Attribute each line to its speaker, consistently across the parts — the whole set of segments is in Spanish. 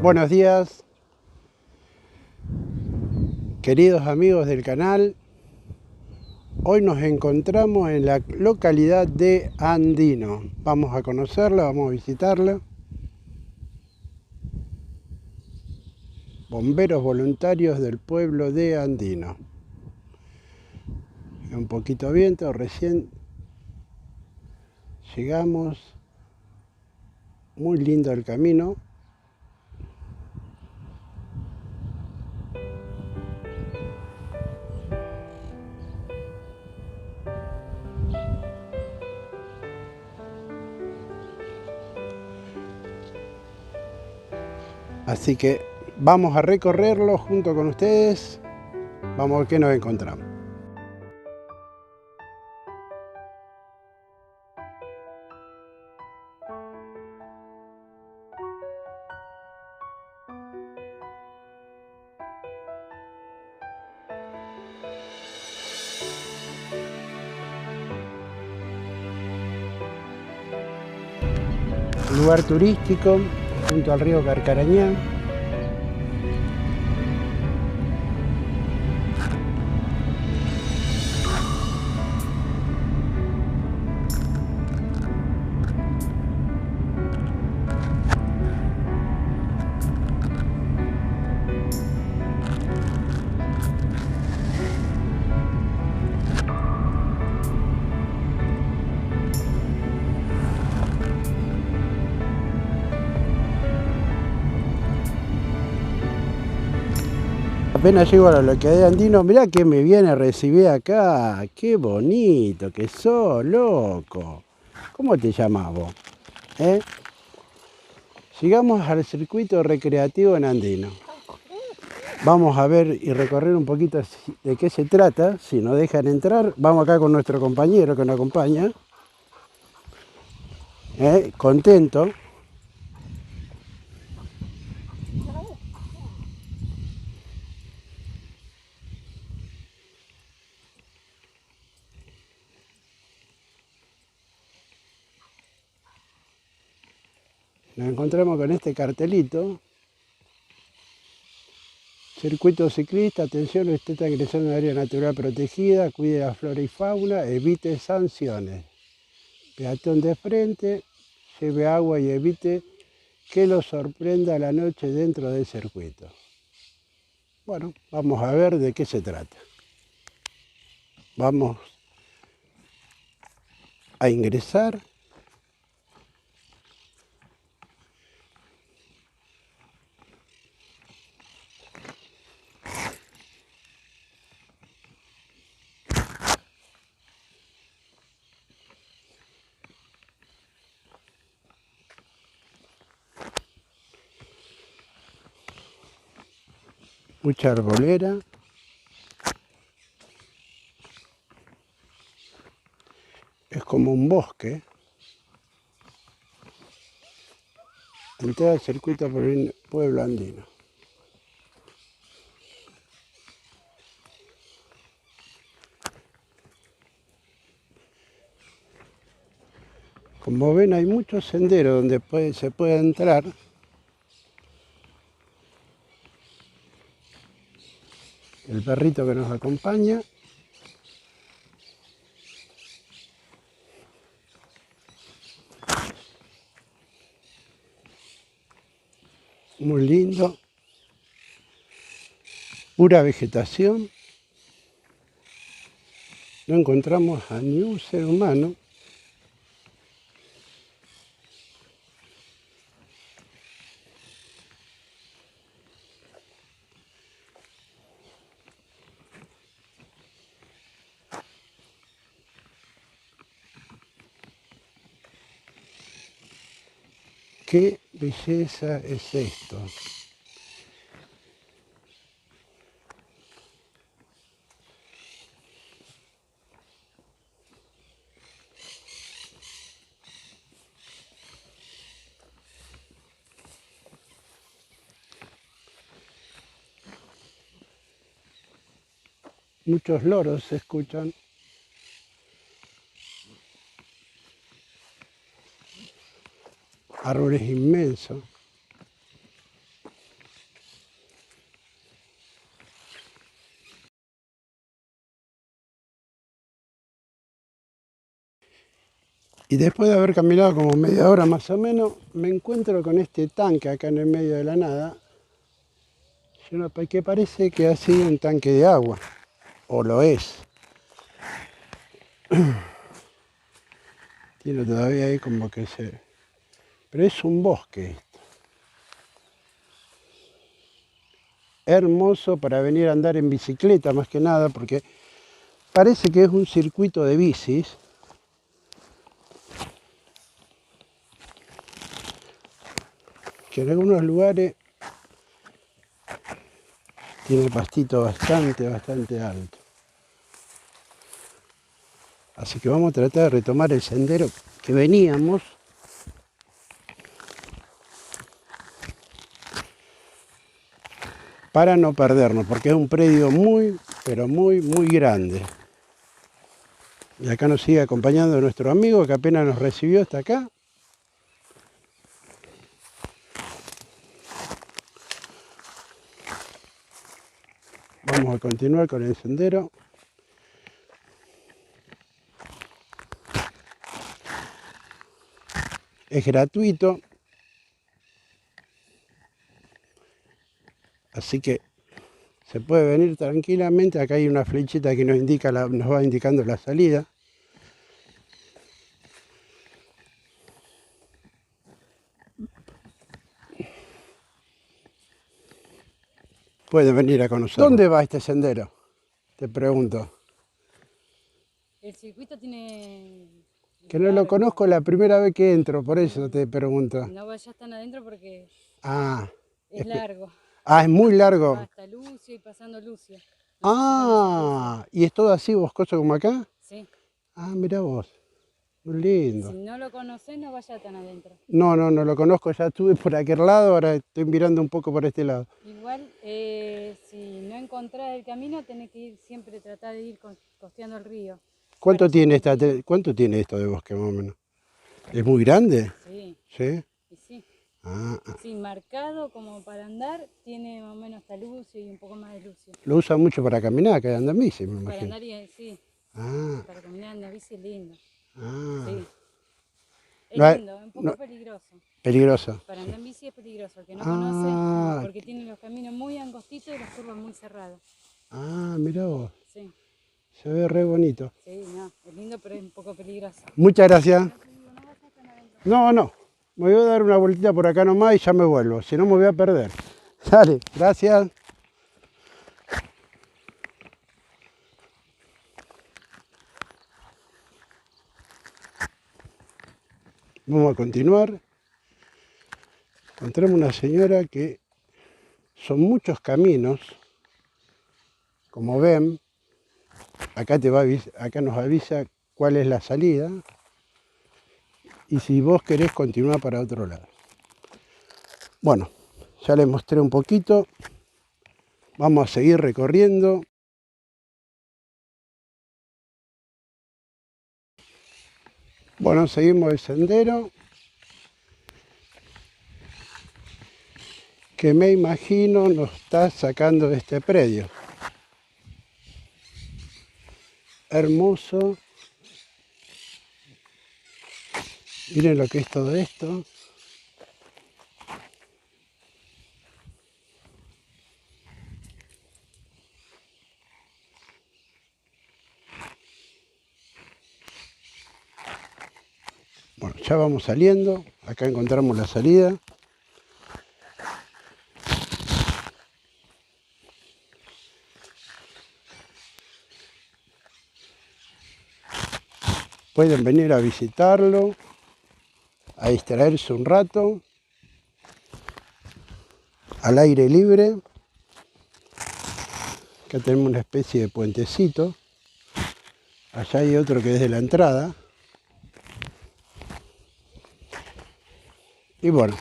Speaker 1: Buenos días, queridos amigos del canal. Hoy nos encontramos en la localidad de Andino. Vamos a conocerla, vamos a visitarla. Bomberos voluntarios del pueblo de Andino. Un poquito de viento, recién llegamos. Muy lindo el camino. Así que vamos a recorrerlo junto con ustedes. Vamos a ver qué nos encontramos. Lugar turístico junto al río Carcarañá. Apenas llego a la localidad de Andino, mirá que me viene a recibir acá. Qué bonito que sos, loco. ¿Cómo te llamás vos? Llegamos al circuito recreativo en Andino. Vamos a ver y recorrer un poquito de qué se trata. Si nos dejan entrar, vamos acá con nuestro compañero que nos acompaña. Contento. Nos encontramos con este cartelito. Circuito ciclista, atención, usted está ingresando en un área natural protegida, cuide la flora y fauna, evite sanciones. Peatón de frente, lleve agua y evite que lo sorprenda la noche dentro del circuito. Bueno, vamos a ver de qué se trata. Vamos a ingresar. Mucha arbolera. Es como un bosque. Entrada al circuito por el Pueblo Andino. Como ven, hay muchos senderos donde se puede entrar. El perrito que nos acompaña. Muy lindo. Pura vegetación. No encontramos a ni un ser humano. ¡Qué belleza es esto! Muchos loros se escuchan. Árboles inmensos. Y después de haber caminado como media hora más o menos, me encuentro con este tanque acá en el medio de la nada, que parece que ha sido un tanque de agua, o lo es. Tiene todavía ahí como que se... Pero es un bosque esto. Hermoso para venir a andar en bicicleta más que nada, porque parece que es un circuito de bicis. Que en algunos lugares tiene pastito bastante alto. Así que vamos a tratar de retomar el sendero que veníamos. Para no perdernos, porque es un predio muy, pero muy grande. Y acá nos sigue acompañando nuestro amigo que apenas nos recibió hasta acá. Vamos a continuar con el sendero. Es gratuito. Así que se puede venir tranquilamente. Acá hay una flechita que nos va indicando la salida. Pueden venir a conocer. ¿Dónde va este sendero? Te pregunto.
Speaker 2: El circuito tiene...
Speaker 1: Que no lo conozco la primera vez que entro, por eso te pregunto.
Speaker 2: No vayas tan adentro porque
Speaker 1: es
Speaker 2: largo.
Speaker 1: Es muy largo.
Speaker 2: Va hasta Lucio y pasando Lucio.
Speaker 1: ¿Y es todo así boscoso como acá?
Speaker 2: Sí.
Speaker 1: Mirá vos. Muy lindo.
Speaker 2: Si no lo conocés, no vayas tan adentro.
Speaker 1: No lo conozco, ya estuve por aquel lado, ahora estoy mirando un poco por este lado.
Speaker 2: Igual, si no encontrás el camino, tenés que siempre tratar de ir costeando el río.
Speaker 1: ¿Cuánto tiene esto de bosque más o menos? ¿Es muy grande?
Speaker 2: Sí.
Speaker 1: ¿Sí?
Speaker 2: Sí. Sí, marcado como para andar, tiene más o menos hasta Lucio y un poco más de Lucio.
Speaker 1: Lo usa mucho para caminar, que anda en bici, me imagino.
Speaker 2: Para andar, sí. Para caminar en la bici es lindo. Sí. Es lindo, es un poco peligroso.
Speaker 1: Peligroso.
Speaker 2: Para andar en bici es peligroso, el que no conoce, porque tiene los caminos muy angostitos y las curvas muy cerradas.
Speaker 1: Mirá vos.
Speaker 2: Sí.
Speaker 1: Se ve re bonito.
Speaker 2: Sí, no, es lindo, pero es un poco peligroso.
Speaker 1: Muchas gracias. No. Me voy a dar una vueltita por acá nomás y ya me vuelvo, si no me voy a perder. Dale, gracias. Vamos a continuar. Encontramos una señora que son muchos caminos. Como ven, acá nos avisa cuál es la salida. Y si vos querés continuar para otro lado. Bueno, ya les mostré un poquito. Vamos a seguir recorriendo. Bueno, seguimos el sendero. Que me imagino nos está sacando de este predio. Hermoso. Miren lo que es todo esto. Bueno, ya vamos saliendo. Acá encontramos la salida. Pueden venir a visitarlo, a distraerse un rato, al aire libre. Acá tenemos una especie de puentecito. Allá hay otro que es de la entrada. Y bueno,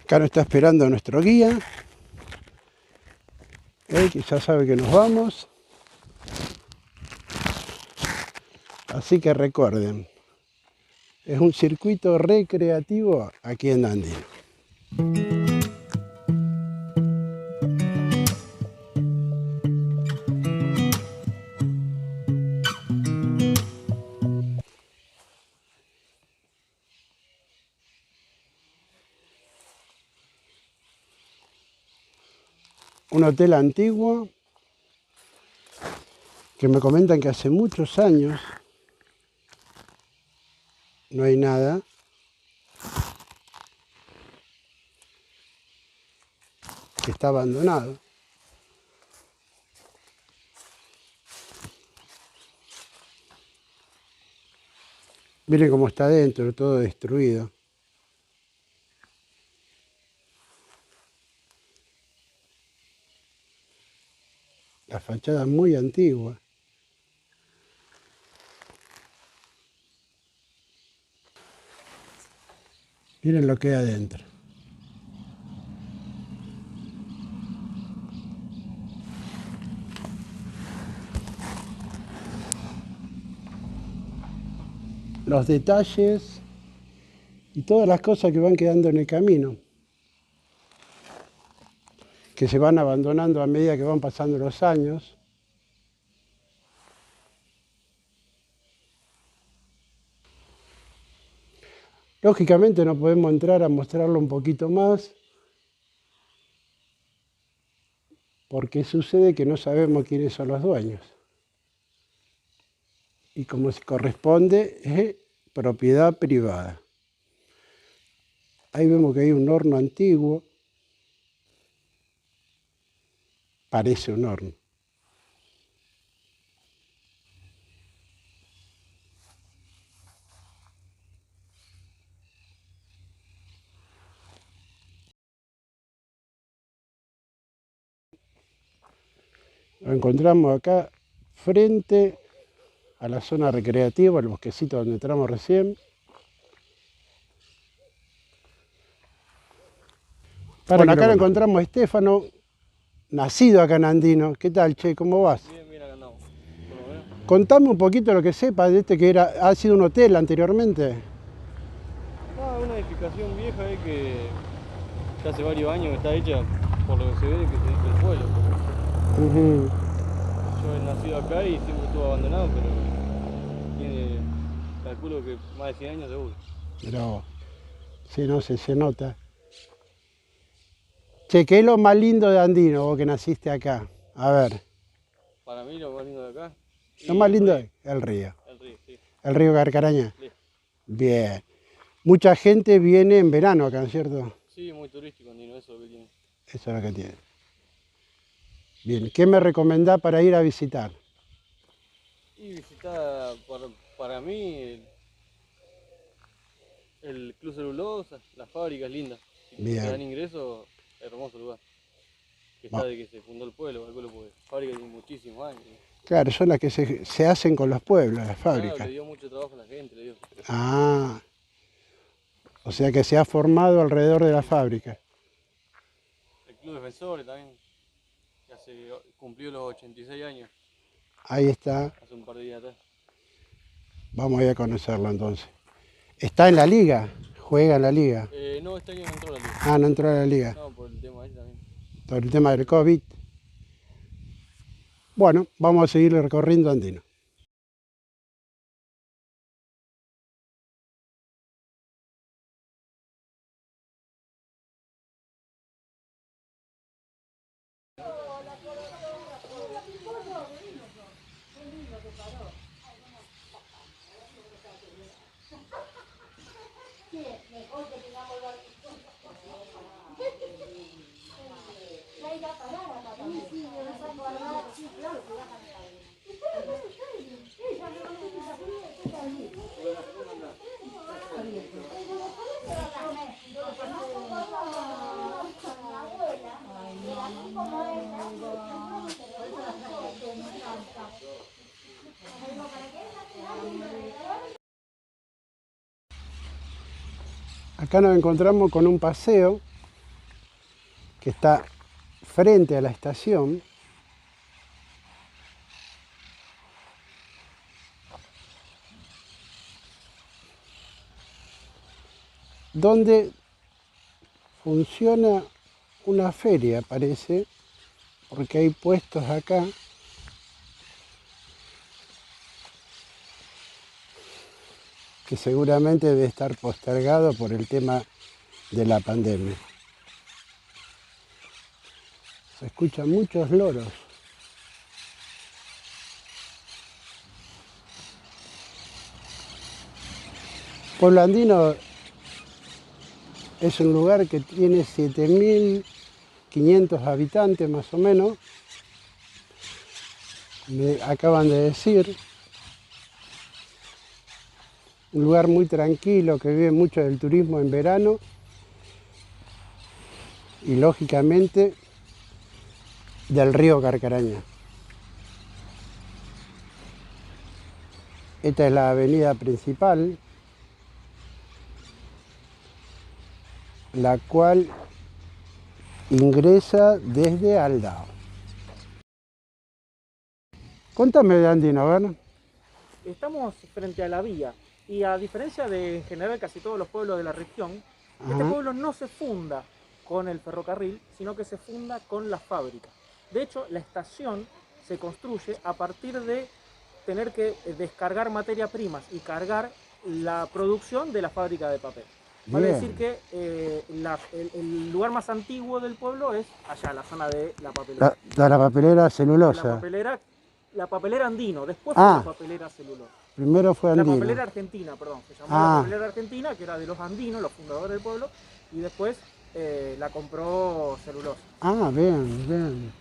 Speaker 1: acá nos está esperando nuestro guía, que ya sabe que nos vamos. Así que recuerden, es un circuito recreativo aquí en Andino. un hotel antiguo que me comentan que hace muchos años no hay nada. Que está abandonado. Miren cómo está adentro, todo destruido. La fachada muy antigua. Miren lo que hay adentro. Los detalles y todas las cosas que van quedando en el camino, que se van abandonando a medida que van pasando los años. Lógicamente no podemos entrar a mostrarlo un poquito más, porque sucede que no sabemos quiénes son los dueños. Y como se corresponde, es propiedad privada. Ahí vemos que hay un horno antiguo, parece un horno. Lo encontramos acá frente a la zona recreativa, el bosquecito donde entramos recién. Bueno, acá lo encontramos a Estefano, nacido acá en Andino. ¿Qué tal, che? ¿Cómo vas?
Speaker 3: Bien, bien, acá andamos. ¿Por lo menos?
Speaker 1: Contame un poquito lo que sepas de este que ha sido un hotel anteriormente.
Speaker 3: Una edificación vieja que ya hace varios años que está hecha, por lo que se ve, que se dice el pueblo. Yo he nacido acá y siempre estuvo abandonado, pero tiene, calculo que más de 100 años seguro.
Speaker 1: Pero, sí, no sé, se nota. Che, ¿qué es lo más lindo de Andino, vos que naciste acá? A ver.
Speaker 3: Para mí lo más lindo de acá.
Speaker 1: Lo más lindo es el río.
Speaker 3: El río, sí.
Speaker 1: El río Carcarañá.
Speaker 3: Sí.
Speaker 1: Bien. Mucha gente viene en verano acá, ¿cierto?
Speaker 3: Sí, muy turístico Andino, eso es lo que tiene.
Speaker 1: Eso es lo que tiene. Bien, ¿qué me recomendás para ir a visitar?
Speaker 3: Y visitar, para mí, el Club Celulosa, la fábrica es linda. Si
Speaker 1: Bien.
Speaker 3: te dan ingreso, hermoso lugar. Que está de que se fundó el pueblo, calculo, porque la fábrica tiene muchísimos años.
Speaker 1: Claro, son las que se hacen con los pueblos, las fábricas.
Speaker 3: Claro, le dio mucho trabajo a la gente, le dio.
Speaker 1: Ah, o sea que se ha formado alrededor de la fábrica.
Speaker 3: El Club Defensores también, que cumplió los 86 años.
Speaker 1: Ahí está.
Speaker 3: Hace un par de días atrás.
Speaker 1: Vamos a ir a conocerlo entonces. ¿Está en la liga? ¿Juega en la liga?
Speaker 3: No, este año no entró a la liga.
Speaker 1: Ah, no entró a la liga.
Speaker 3: No, por el tema ahí también.
Speaker 1: Por el tema del COVID. Bueno, vamos a seguir recorriendo Andino. Acá nos encontramos con un paseo que está frente a la estación. Donde funciona una feria, parece, porque hay puestos acá que seguramente debe estar postergado por el tema de la pandemia. Se escuchan muchos loros. Pueblo Andino es un lugar que tiene 7.500 habitantes más o menos. Me acaban de decir. Un lugar muy tranquilo que vive mucho del turismo en verano. Y lógicamente del río Carcarañá. Esta es la avenida principal, la cual ingresa desde Aldao. Contame de Andino, a ver.
Speaker 4: Estamos frente a la vía y a diferencia de en general casi todos los pueblos de la región, este pueblo no se funda con el ferrocarril, sino que se funda con la fábrica. De hecho, la estación se construye a partir de tener que descargar materia primas y cargar la producción de la fábrica de papel. Vale decir que el lugar más antiguo del pueblo es allá, la zona de la papelera.
Speaker 1: La papelera celulosa.
Speaker 4: La papelera Andino, después fue la papelera celulosa.
Speaker 1: Primero fue Andino.
Speaker 4: La papelera argentina, perdón, se llamó la papelera argentina, que era de los andinos, los fundadores del pueblo, y después la compró celulosa. Ah,
Speaker 1: bien, bien.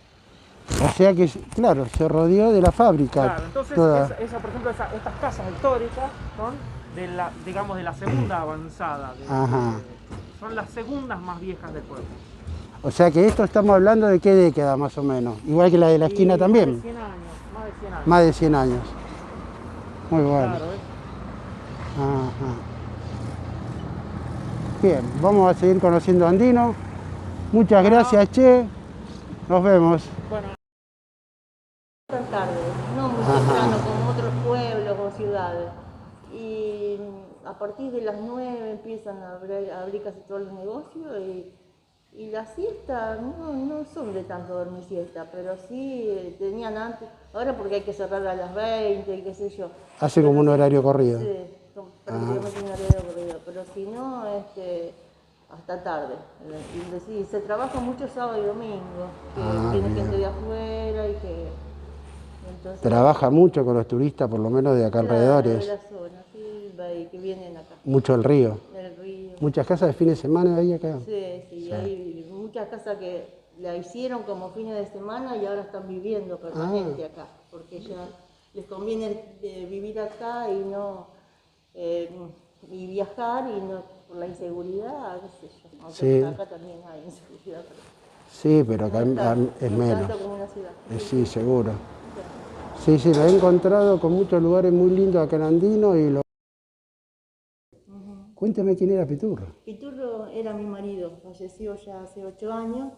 Speaker 1: O sea que, claro, se rodeó de la fábrica.
Speaker 4: Claro, entonces, por ejemplo, estas casas históricas son de la, digamos, de la segunda avanzada. Son las segundas más viejas del pueblo.
Speaker 1: O sea que esto estamos hablando de qué década más o menos. Igual que la de la esquina también.
Speaker 4: Más de 100 años, más de 100 años.
Speaker 1: Más de 100 años. Muy bueno.
Speaker 4: Claro,
Speaker 1: Bien, vamos a seguir conociendo Andino. Muchas gracias, Che. Nos vemos.
Speaker 5: Bueno. Tarde, no muy temprano como otros pueblos o ciudades. Y a partir de las 9 empiezan a abrir casi todos los negocios y la siesta no son de tanto dormir siesta, pero sí tenían antes, ahora porque hay que cerrar a las 20 y qué sé yo.
Speaker 1: Hace como un horario corrido.
Speaker 5: Sí, prácticamente un horario corrido, pero si no, hasta tarde. Y se trabaja mucho sábado y domingo, que viene gente de afuera y que... Entonces,
Speaker 1: trabaja mucho con los turistas, por lo menos de acá alrededores.
Speaker 5: De la zona, sí, y que vienen acá.
Speaker 1: Mucho el río.
Speaker 5: El río.
Speaker 1: Muchas casas de fin de semana ahí acá.
Speaker 5: Sí, hay muchas casas que la hicieron como fines de semana y ahora están viviendo permanente acá, porque ya les conviene vivir acá y no y viajar y no por la inseguridad, qué sé yo. Aunque acá también hay inseguridad.
Speaker 1: Sí, pero acá es menos.
Speaker 5: Tanto como una ciudad.
Speaker 1: Sí, seguro. Sí, me he encontrado con muchos lugares muy lindos acá en Andino y Cuéntame quién era Piturro.
Speaker 5: Piturro era mi marido, falleció ya hace 8 años,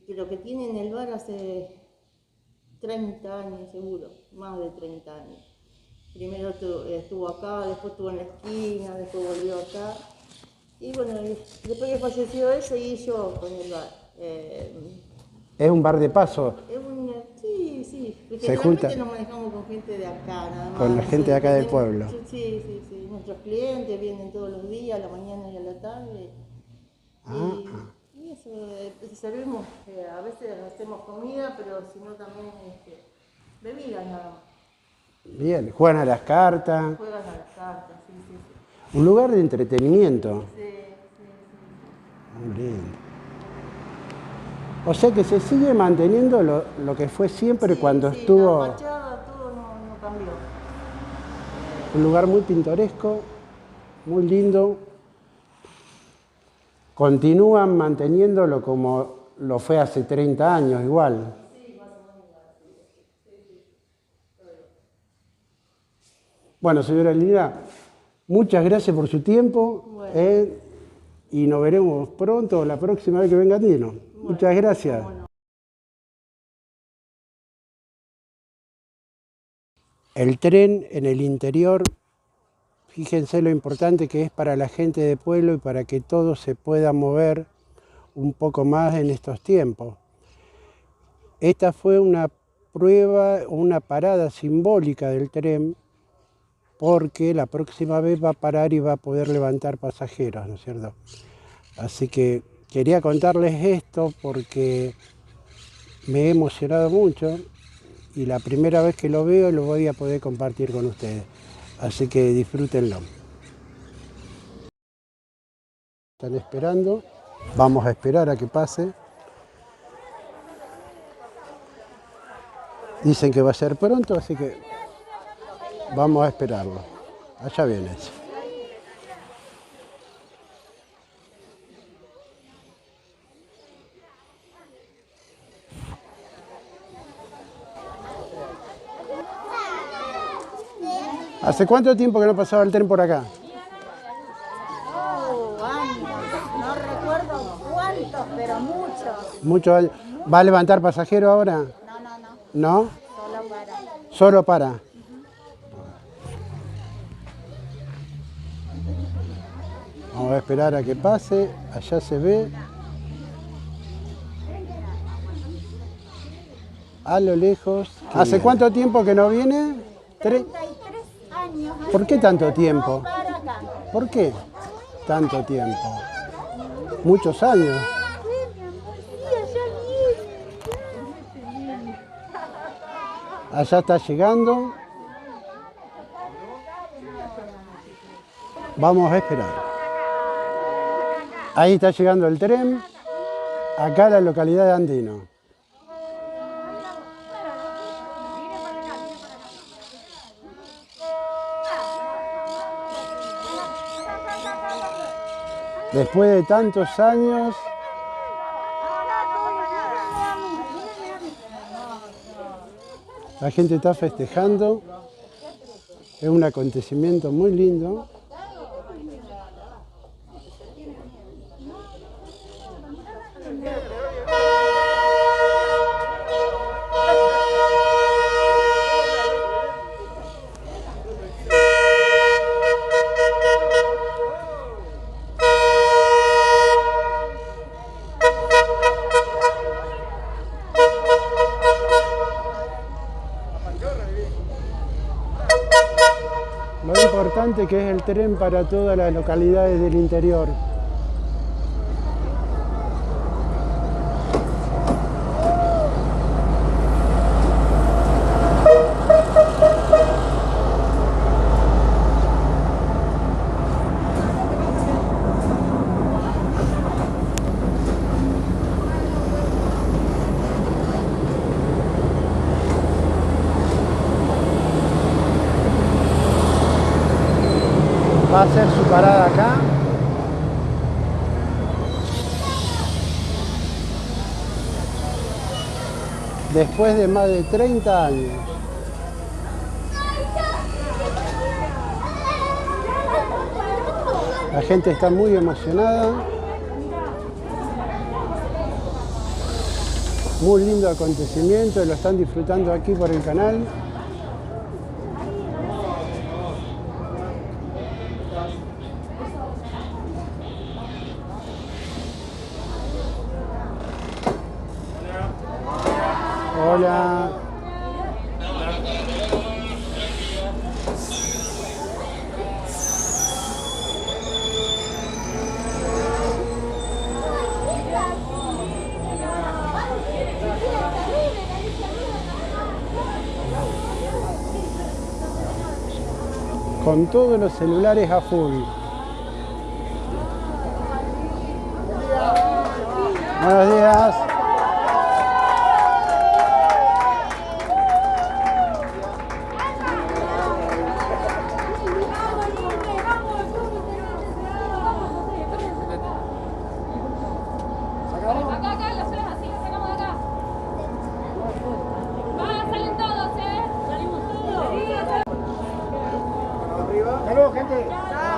Speaker 5: pero que tiene en el bar hace 30 años seguro, más de 30 años. Primero estuvo acá, después estuvo en la esquina, después volvió acá. Y bueno, después que falleció él, seguí yo con el bar.
Speaker 1: ¿Es un bar de paso?
Speaker 5: Sí.
Speaker 1: Se junta.
Speaker 5: Nos manejamos con gente de acá, nada más.
Speaker 1: Con la gente de acá del pueblo.
Speaker 5: Sí. Nuestros clientes vienen todos los días, a la mañana y a la tarde. Y eso, servimos, a veces hacemos comida, pero si no también bebidas nada más.
Speaker 1: Bien, juegan a las cartas.
Speaker 5: Juegan a las cartas, sí.
Speaker 1: Un lugar de entretenimiento.
Speaker 5: Sí.
Speaker 1: Muy lindo. O sea que se sigue manteniendo lo que fue siempre cuando estuvo...
Speaker 5: La fachada, todo no cambió.
Speaker 1: Un lugar muy pintoresco, muy lindo. Continúan manteniéndolo como lo fue hace 30 años igual.
Speaker 5: Sí, más o menos igual, sí.
Speaker 1: Bueno, señora Lina, muchas gracias por su tiempo. Bueno. Y nos veremos pronto, la próxima vez que venga Andino. Muchas gracias. El tren en el interior, fíjense lo importante que es para la gente de pueblo y para que todo se pueda mover un poco más en estos tiempos. Esta fue una prueba, una parada simbólica del tren, porque la próxima vez va a parar y va a poder levantar pasajeros, ¿no es cierto? Así que quería contarles esto porque me he emocionado mucho y la primera vez que lo veo lo voy a poder compartir con ustedes. Así que disfrútenlo. Están esperando, vamos a esperar a que pase. Dicen que va a ser pronto, así que vamos a esperarlo. Allá viene. ¿Hace cuánto tiempo que no pasaba el tren por acá?
Speaker 6: Años. No recuerdo cuántos, pero muchos.
Speaker 1: Muchos años. ¿Va a levantar pasajeros ahora?
Speaker 6: No.
Speaker 1: ¿No?
Speaker 6: Solo para.
Speaker 1: Solo para. Vamos a esperar a que pase. Allá se ve. A lo lejos. ¿Hace cuánto tiempo que no viene?
Speaker 6: 33 años.
Speaker 1: ¿Por qué tanto tiempo?
Speaker 6: Para acá.
Speaker 1: ¿Por qué tanto tiempo? Muchos años. Allá está llegando. Vamos a esperar. Ahí está llegando el tren. Acá la localidad de Andino. Después de tantos años, la gente está festejando. Es un acontecimiento muy lindo. Lo importante que es el tren para todas las localidades del interior. Va a hacer su parada acá. Después de más de 30 años. La gente está muy emocionada. Muy lindo acontecimiento, lo están disfrutando aquí por el canal. Hola. Con todos los celulares a full. Buenos días.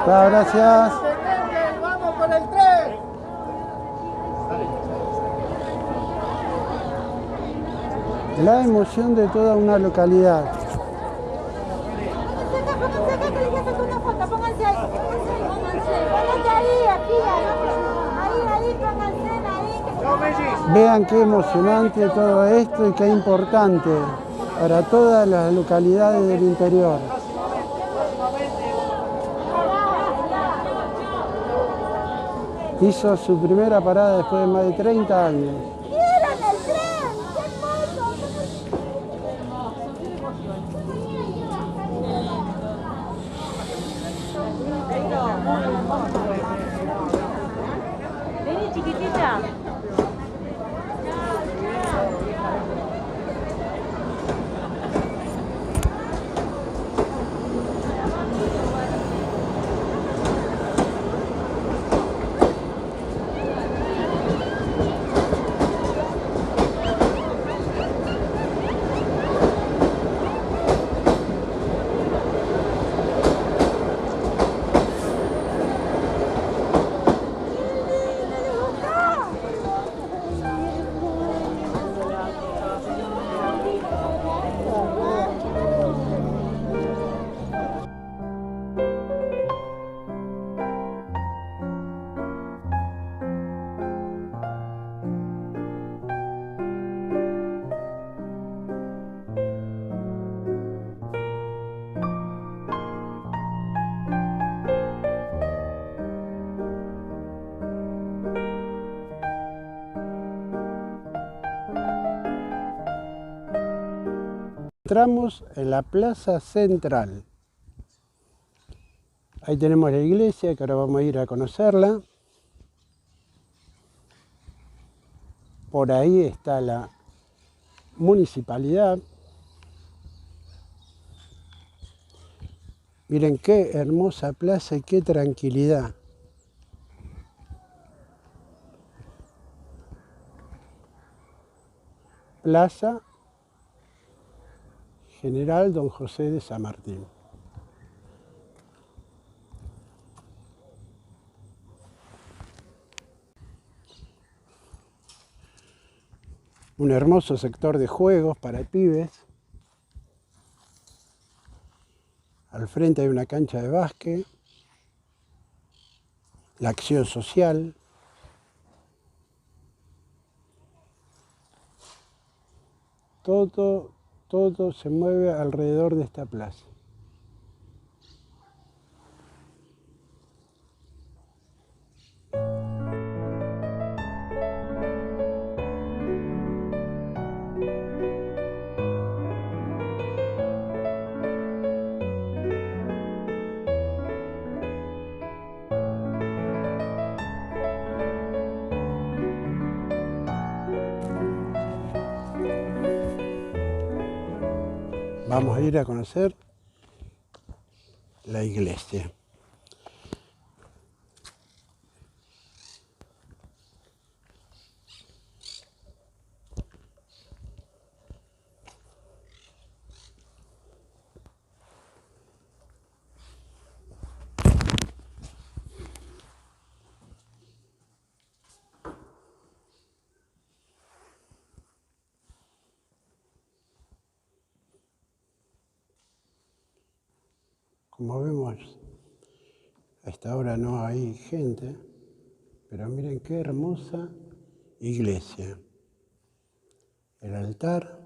Speaker 1: Chao, gracias.
Speaker 4: ¡Vamos por el tren!
Speaker 1: La emoción de toda una localidad.
Speaker 6: Pónganse ahí. Pónganse ahí, aquí, ahí, pónganse ahí.
Speaker 1: Vean qué emocionante todo esto y qué importante para todas las localidades del interior. Hizo su primera parada después de más de 30 años.
Speaker 6: ¡Miren el tren! ¡Qué hermoso!
Speaker 2: Vení, chiquitita.
Speaker 1: Entramos en la plaza central. Ahí tenemos la iglesia, que ahora vamos a ir a conocerla. Por ahí está la municipalidad. Miren qué hermosa plaza y qué tranquilidad. Plaza General Don José de San Martín. Un hermoso sector de juegos para pibes. Al frente hay una cancha de básquet. La acción social. Todo se mueve alrededor de esta plaza. Vamos a ir a conocer la iglesia. Como vemos, a esta hora no hay gente, pero miren qué hermosa iglesia. El altar.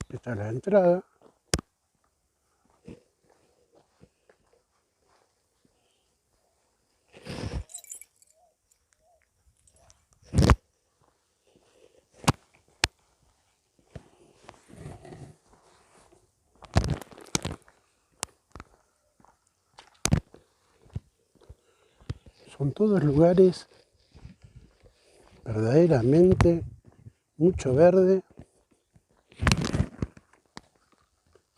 Speaker 1: Esta es la entrada. Son todos lugares verdaderamente mucho verde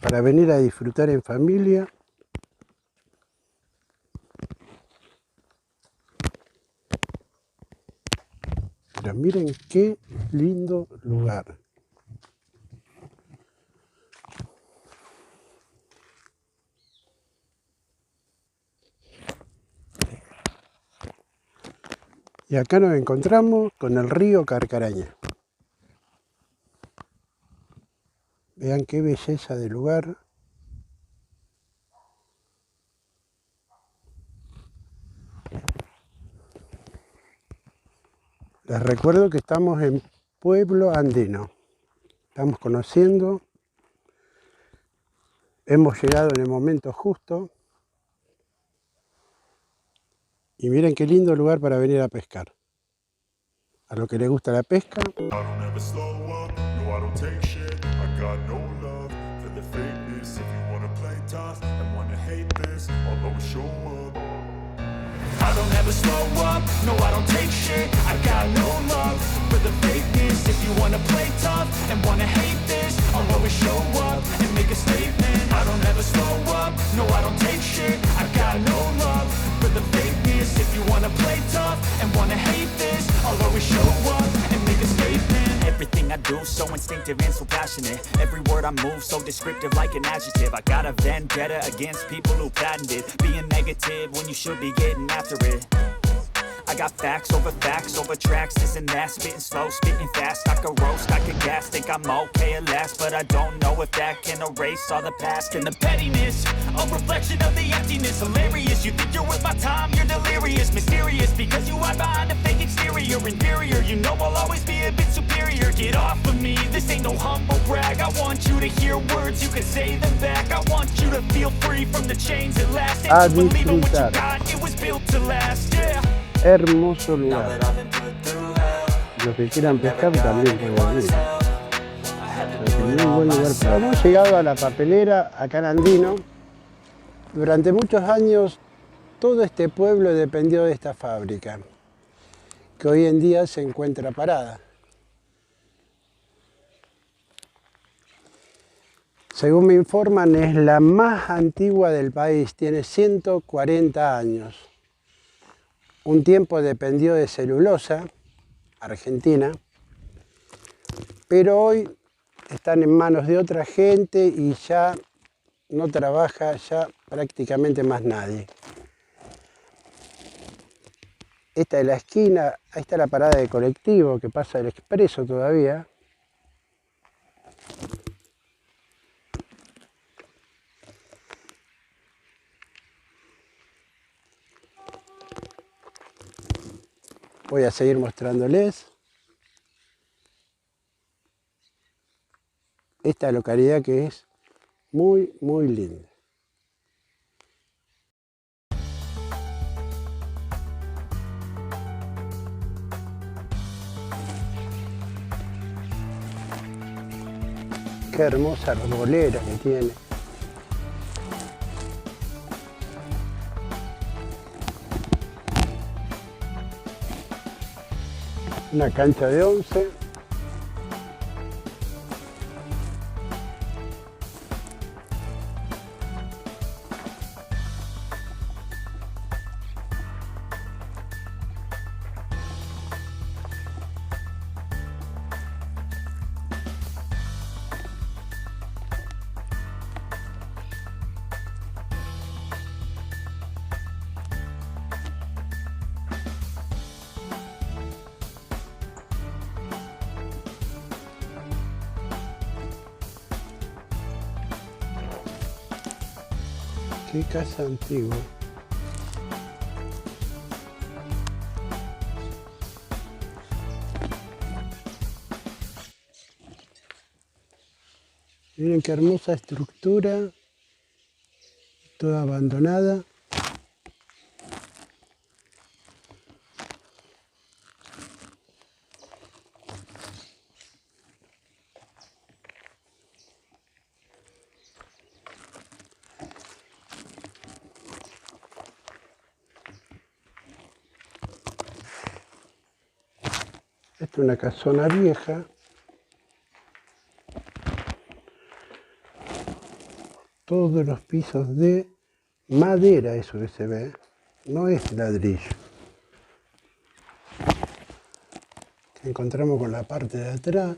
Speaker 1: para venir a disfrutar en familia. Pero miren qué lindo lugar. Y acá nos encontramos con el río Carcarañá. Vean qué belleza de lugar. Les recuerdo que estamos en Pueblo Andino. Estamos conociendo. Hemos llegado en el momento justo. Y miren qué lindo lugar para venir a pescar. A lo que le gusta la pesca.
Speaker 7: I don't ever slow up, no I don't take shit. I got no love for the fakeness. If you wanna play tough and wanna hate this, I'll always show up and make a statement. I don't ever slow up, no I don't take shit. I got no love for the fakeness. If you wanna play tough and wanna hate this, I'll always show up and make a statement. Everything I do so instinctive and so passionate. Every word I move so descriptive like an adjective. I got a vendetta against people who patented being negative when you should be getting after it. I got facts over tracks, this and that. Spitting slow, spitting fast. I could roast, I could gas. Think I'm okay at last, but I don't know if that can erase all the past. And the pettiness, a reflection of the emptiness. Hilarious, you think you're worth my time, you're delirious. Mysterious, because you hide behind a fake exterior. Inferior, you know I'll always be a bit superior. Get off of me, this ain't no humble brag. I want you to hear words, you can say them back. I want you to feel free from the chains that last. And to believe in what you got, it was built to last, yeah.
Speaker 1: Hermoso lugar. Los que quieran pescar también pueden venir. Muy buen lugar. Pero hemos llegado a la papelera acá en Andino. Durante muchos años todo este pueblo dependió de esta fábrica, que hoy en día se encuentra parada. Según me informan, es la más antigua del país, tiene 140 años. Un tiempo dependió de celulosa, Argentina, pero hoy están en manos de otra gente y ya no trabaja ya prácticamente más nadie. Esta es la esquina, ahí está la parada de colectivo que pasa el expreso todavía. Voy a seguir mostrándoles esta localidad que es muy, muy linda. Qué hermosa arbolera que tiene. Una cancha de 11. Qué casa antigua. Miren qué hermosa estructura, toda abandonada. Esta es una casona vieja. Todos los pisos de madera, eso que se ve, no es ladrillo. Que encontramos con la parte de atrás.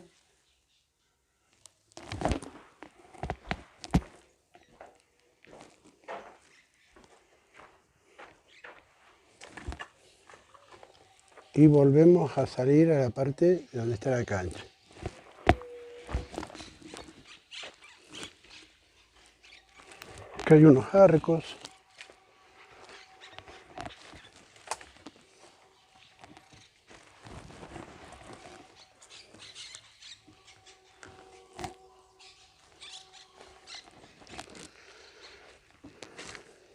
Speaker 1: Y volvemos a salir a la parte donde está la cancha. Acá hay unos arcos.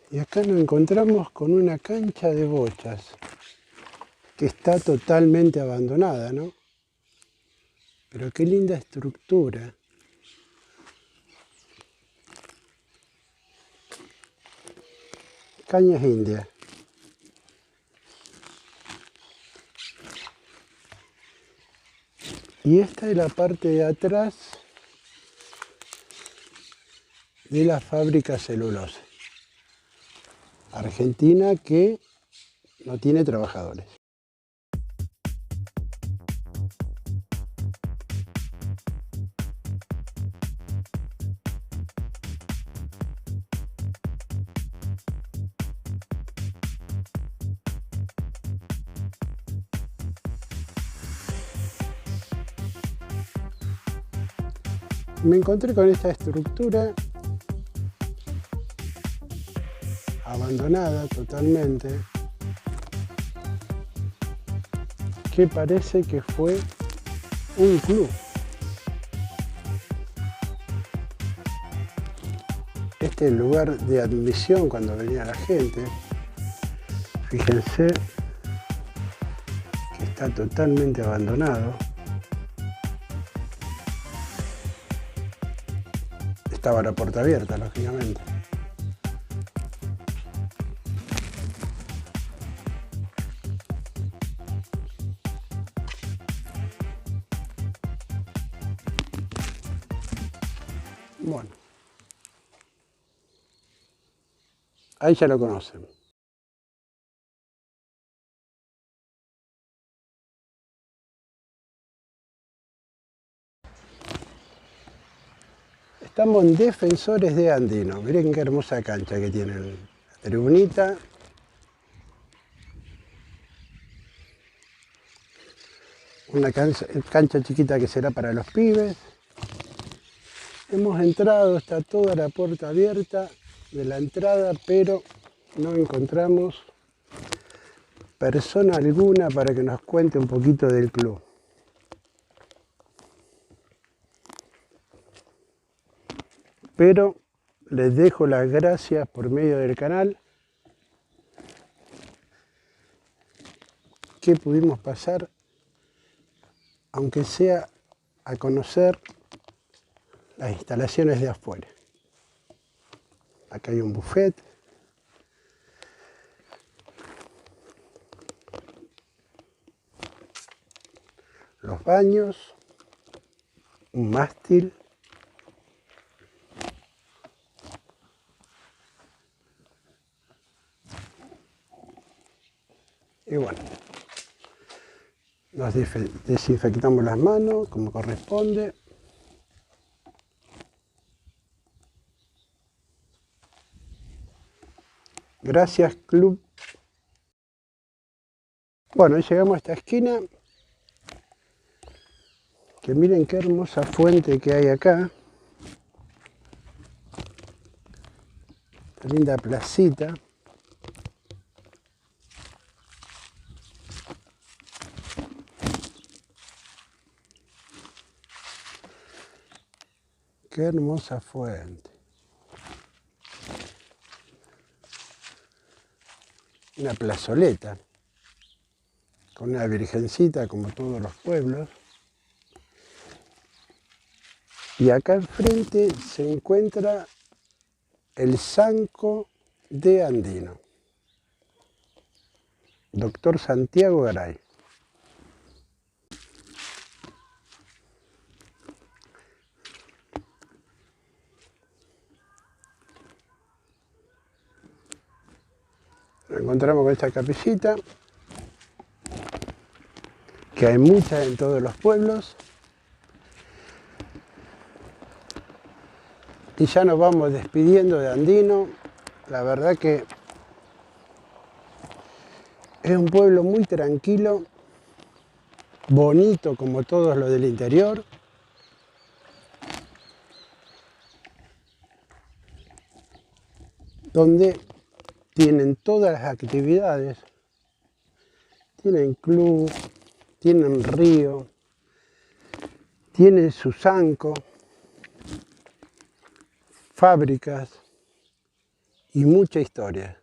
Speaker 1: Y acá nos encontramos con una cancha de bochas que está totalmente abandonada, ¿no? Pero qué linda estructura. Cañas indias. Y esta es la parte de atrás de la fábrica celulosa argentina, que no tiene trabajadores. Me encontré con esta estructura abandonada totalmente, que parece que fue un club. Este es el lugar de admisión cuando venía la gente. Fíjense que está totalmente abandonado. Estaba la puerta abierta, lógicamente. Bueno, ahí ya lo conocen. Estamos en Defensores de Andino. Miren qué hermosa cancha que tienen. La tribunita. Una cancha chiquita que será para los pibes. Hemos entrado, está toda la puerta abierta de la entrada, pero no encontramos persona alguna para que nos cuente un poquito del club. Pero les dejo las gracias por medio del canal que pudimos pasar, aunque sea a conocer las instalaciones de afuera. Acá hay un buffet. Los baños, un mástil. Y bueno, nos desinfectamos las manos como corresponde. Gracias, club. Bueno, y llegamos a esta esquina, que miren qué hermosa fuente que hay acá. Esta linda placita. Qué hermosa fuente. Una plazoleta con una virgencita como todos los pueblos. Y acá enfrente se encuentra el Sanco de Andino, Dr. Santiago Garay. Nos encontramos con esta capillita, que hay muchas en todos los pueblos. Y ya nos vamos despidiendo de Andino. La verdad que es un pueblo muy tranquilo, bonito como todos los del interior. donde tienen todas las actividades, tienen club, tienen río, tienen Susanco, fábricas y mucha historia.